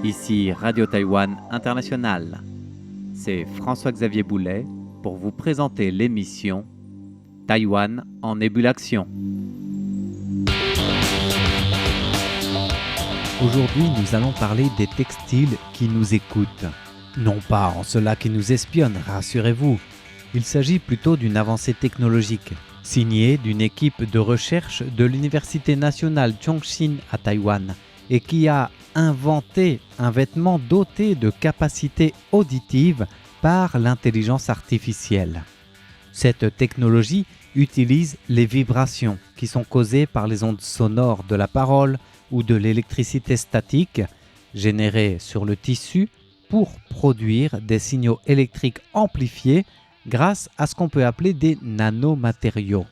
Ici Radio Taïwan International. C'est François-Xavier Boulet pour vous présenter l'émission Taïwan en ébullition. Aujourd'hui, nous allons parler des textiles qui nous écoutent. Non pas en cela qui nous espionnent, rassurez-vous. Il s'agit plutôt d'une avancée technologique, signée d'une équipe de recherche de l'Université nationale Chongqing à Taïwan, et qui a inventé un vêtement doté de capacités auditives par l'intelligence artificielle. Cette technologie utilise les vibrations qui sont causées par les ondes sonores de la parole ou de l'électricité statique générée sur le tissu pour produire des signaux électriques amplifiés grâce à ce qu'on peut appeler des nanomatériaux.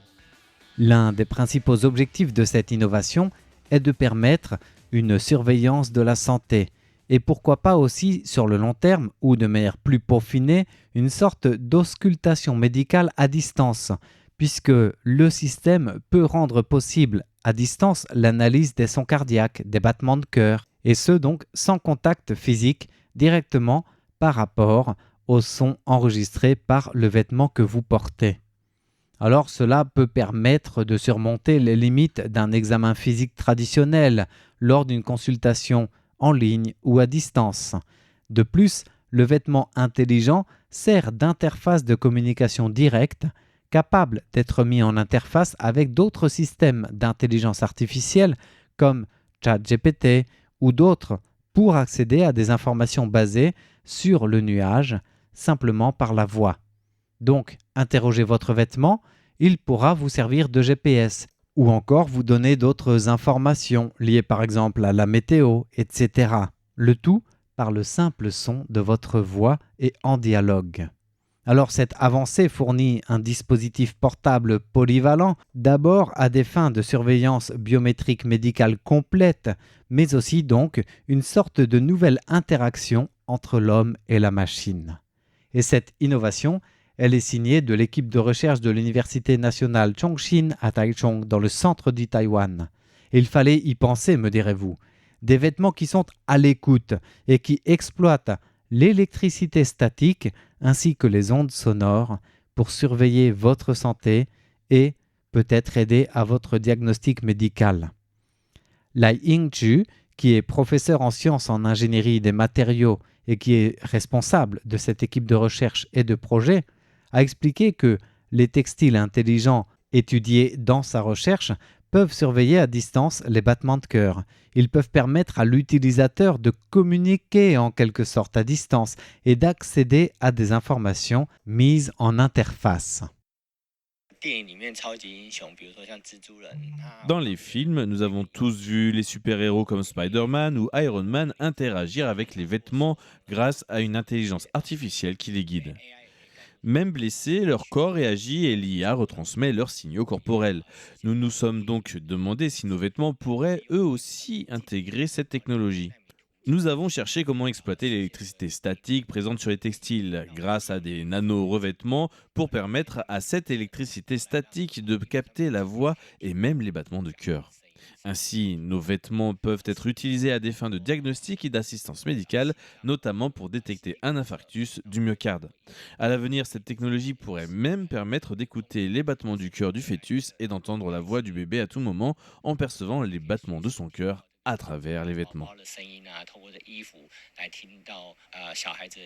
L'un des principaux objectifs de cette innovation est de permettre une surveillance de la santé et pourquoi pas aussi sur le long terme ou de manière plus peaufinée une sorte d'auscultation médicale à distance puisque le système peut rendre possible à distance l'analyse des sons cardiaques, des battements de cœur et ce donc sans contact physique directement par rapport aux sons enregistrés par le vêtement que vous portez. Alors cela peut permettre de surmonter les limites d'un examen physique traditionnel lors d'une consultation en ligne ou à distance. De plus, le vêtement intelligent sert d'interface de communication directe, capable d'être mis en interface avec d'autres systèmes d'intelligence artificielle comme ChatGPT ou d'autres pour accéder à des informations basées sur le nuage simplement par la voix. Donc, interrogez votre vêtement, il pourra vous servir de GPS ou encore vous donner d'autres informations liées par exemple à la météo, etc. Le tout par le simple son de votre voix et en dialogue. Alors cette avancée fournit un dispositif portable polyvalent, d'abord à des fins de surveillance biométrique médicale complète, mais aussi donc une sorte de nouvelle interaction entre l'homme et la machine. Et cette innovation, elle est signée de l'équipe de recherche de l'Université nationale Chongqing à Taichung, dans le centre du Taïwan. Et il fallait y penser, me direz-vous. Des vêtements qui sont à l'écoute et qui exploitent l'électricité statique ainsi que les ondes sonores pour surveiller votre santé et peut-être aider à votre diagnostic médical. Lai Yingzhu, qui est professeur en sciences en ingénierie des matériaux et qui est responsable de cette équipe de recherche et de projet, a expliqué que les textiles intelligents étudiés dans sa recherche peuvent surveiller à distance les battements de cœur. Ils peuvent permettre à l'utilisateur de communiquer en quelque sorte à distance et d'accéder à des informations mises en interface. Dans les films, nous avons tous vu les super-héros comme Spider-Man ou Iron Man interagir avec les vêtements grâce à une intelligence artificielle qui les guide. Même blessés, leur corps réagit et l'IA retransmet leurs signaux corporels. Nous nous sommes donc demandé si nos vêtements pourraient eux aussi intégrer cette technologie. Nous avons cherché comment exploiter l'électricité statique présente sur les textiles grâce à des nano-revêtements pour permettre à cette électricité statique de capter la voix et même les battements de cœur. Ainsi, nos vêtements peuvent être utilisés à des fins de diagnostic et d'assistance médicale, notamment pour détecter un infarctus du myocarde. À l'avenir, cette technologie pourrait même permettre d'écouter les battements du cœur du fœtus et d'entendre la voix du bébé à tout moment en percevant les battements de son cœur à travers les vêtements.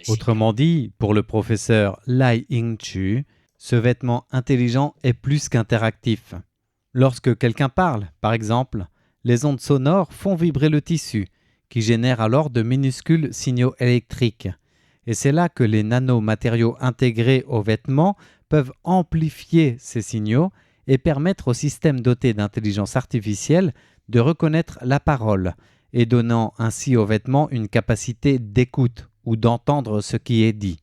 Autrement dit, pour le professeur Lai Yingzhu, ce vêtement intelligent est plus qu'interactif. Lorsque quelqu'un parle, par exemple, les ondes sonores font vibrer le tissu, qui génère alors de minuscules signaux électriques. Et c'est là que les nanomatériaux intégrés aux vêtements peuvent amplifier ces signaux et permettre au système doté d'intelligence artificielle de reconnaître la parole et donnant ainsi aux vêtements une capacité d'écoute ou d'entendre ce qui est dit.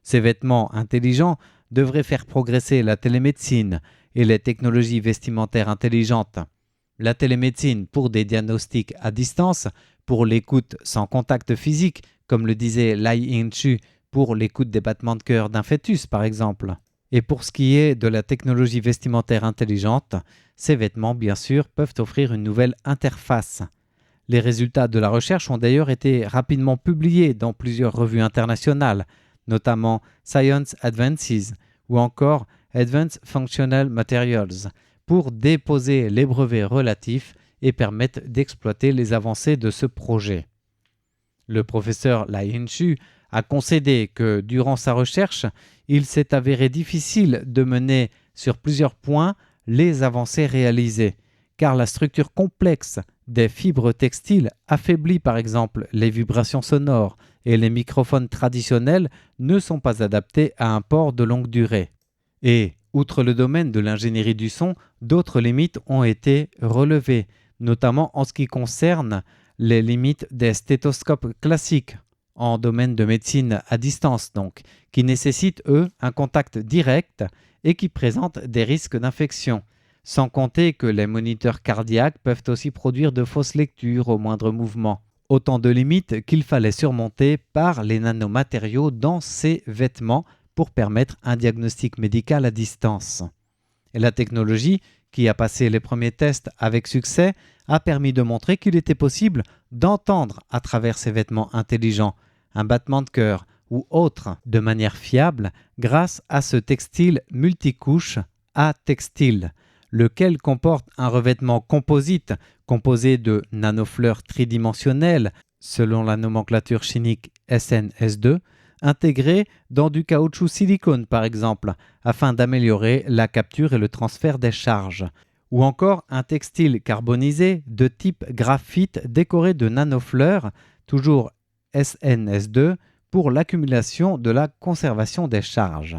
Ces vêtements intelligents devraient faire progresser la télémédecine et les technologies vestimentaires intelligentes. La télémédecine pour des diagnostics à distance, pour l'écoute sans contact physique, comme le disait Lai Yingzhu pour l'écoute des battements de cœur d'un fœtus par exemple. Et pour ce qui est de la technologie vestimentaire intelligente, ces vêtements, bien sûr, peuvent offrir une nouvelle interface. Les résultats de la recherche ont d'ailleurs été rapidement publiés dans plusieurs revues internationales, notamment Science Advances ou encore Advanced Functional Materials, pour déposer les brevets relatifs et permettre d'exploiter les avancées de ce projet. Le professeur Lai Chu a concédé que durant sa recherche, il s'est avéré difficile de mener sur plusieurs points les avancées réalisées, car la structure complexe des fibres textiles affaiblit par exemple les vibrations sonores et les microphones traditionnels ne sont pas adaptés à un port de longue durée. Et, outre le domaine de l'ingénierie du son, d'autres limites ont été relevées, notamment en ce qui concerne les limites des stéthoscopes classiques, en domaine de médecine à distance donc, qui nécessitent, eux, un contact direct et qui présentent des risques d'infection. Sans compter que les moniteurs cardiaques peuvent aussi produire de fausses lectures au moindre mouvement. Autant de limites qu'il fallait surmonter par les nanomatériaux dans ces vêtements pour permettre un diagnostic médical à distance. Et la technologie, qui a passé les premiers tests avec succès, a permis de montrer qu'il était possible d'entendre à travers ces vêtements intelligents un battement de cœur ou autre de manière fiable grâce à ce textile multicouche A-textile, lequel comporte un revêtement composite composé de nanofleurs tridimensionnelles, selon la nomenclature chimique SNS2, intégrées dans du caoutchouc silicone par exemple, afin d'améliorer la capture et le transfert des charges. Ou encore un textile carbonisé de type graphite décoré de nanofleurs, toujours SNS2, pour l'accumulation de la conservation des charges.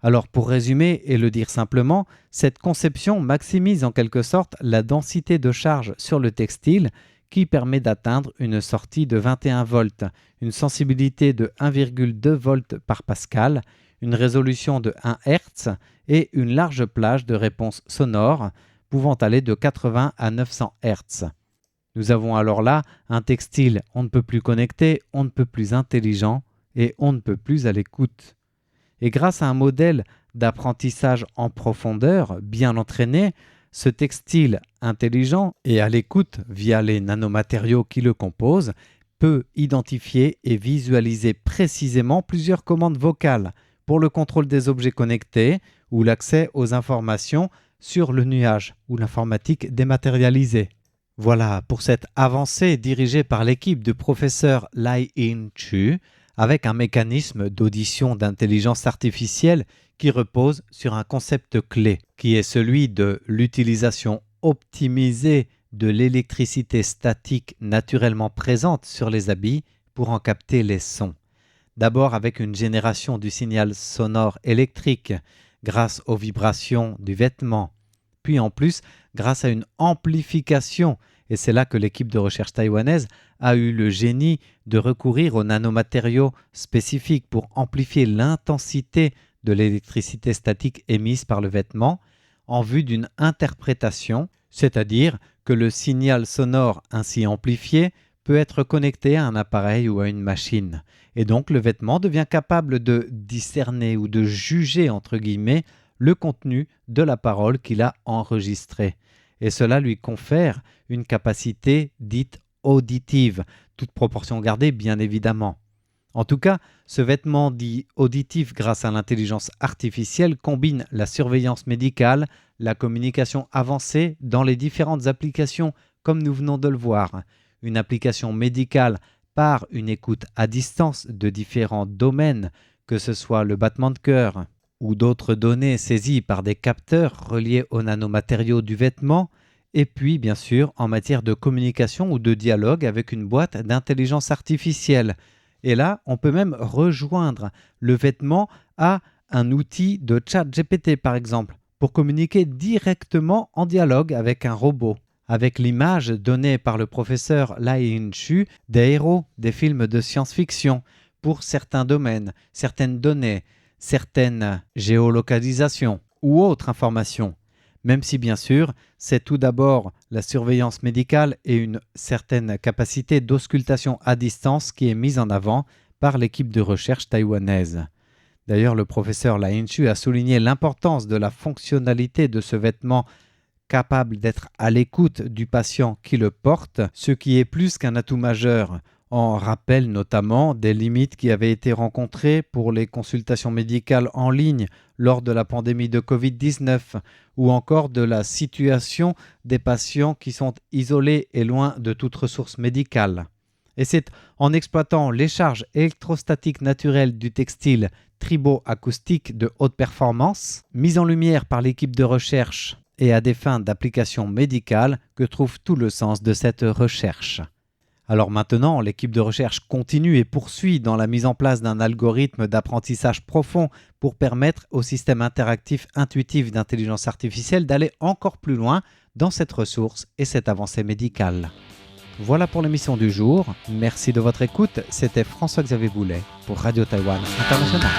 Alors pour résumer et le dire simplement, cette conception maximise en quelque sorte la densité de charge sur le textile qui permet d'atteindre une sortie de 21 volts, une sensibilité de 1,2 volts par pascal, une résolution de 1 Hz et une large plage de réponse sonore pouvant aller de 80 à 900 Hz. Nous avons alors là un textile on ne peut plus connecté, on ne peut plus intelligent et on ne peut plus à l'écoute. Et grâce à un modèle d'apprentissage en profondeur bien entraîné, ce textile intelligent et à l'écoute via les nanomatériaux qui le composent peut identifier et visualiser précisément plusieurs commandes vocales pour le contrôle des objets connectés ou l'accès aux informations sur le nuage ou l'informatique dématérialisée. Voilà pour cette avancée dirigée par l'équipe du professeur Lai Chu avec un mécanisme d'audition d'intelligence artificielle qui repose sur un concept clé, qui est celui de l'utilisation optimisée de l'électricité statique naturellement présente sur les habits pour en capter les sons. D'abord avec une génération du signal sonore électrique grâce aux vibrations du vêtement, puis en plus grâce à une amplification, et c'est là que l'équipe de recherche taïwanaise a eu le génie de recourir aux nanomatériaux spécifiques pour amplifier l'intensité de l'électricité statique émise par le vêtement en vue d'une interprétation, c'est-à-dire que le signal sonore ainsi amplifié peut être connecté à un appareil ou à une machine. Et donc le vêtement devient capable de discerner ou de juger, entre guillemets, le contenu de la parole qu'il a enregistrée. Et cela lui confère une capacité dite auditive, toute proportion gardée bien évidemment. En tout cas, ce vêtement dit auditif grâce à l'intelligence artificielle combine la surveillance médicale, la communication avancée dans les différentes applications comme nous venons de le voir. Une application médicale par une écoute à distance de différents domaines, que ce soit le battement de cœur ou d'autres données saisies par des capteurs reliés aux nanomatériaux du vêtement, et puis bien sûr en matière de communication ou de dialogue avec une boîte d'intelligence artificielle. Et là, on peut même rejoindre le vêtement à un outil de chat GPT par exemple, pour communiquer directement en dialogue avec un robot. Avec l'image donnée par le professeur Lai Chu des héros des films de science-fiction pour certains domaines, certaines données, certaines géolocalisations ou autres informations. Même si bien sûr, c'est tout d'abord la surveillance médicale et une certaine capacité d'auscultation à distance qui est mise en avant par l'équipe de recherche taïwanaise. D'ailleurs, le professeur Lai-Chu a souligné l'importance de la fonctionnalité de ce vêtement capable d'être à l'écoute du patient qui le porte, ce qui est plus qu'un atout majeur. On rappelle notamment des limites qui avaient été rencontrées pour les consultations médicales en ligne lors de la pandémie de Covid-19 ou encore de la situation des patients qui sont isolés et loin de toute ressource médicale. Et c'est en exploitant les charges électrostatiques naturelles du textile triboacoustique de haute performance, mises en lumière par l'équipe de recherche et à des fins d'application médicale que trouve tout le sens de cette recherche. Alors maintenant, l'équipe de recherche continue et poursuit dans la mise en place d'un algorithme d'apprentissage profond pour permettre au système interactif intuitif d'intelligence artificielle d'aller encore plus loin dans cette ressource et cette avancée médicale. Voilà pour l'émission du jour. Merci de votre écoute. C'était François-Xavier Boulet pour Radio Taïwan International.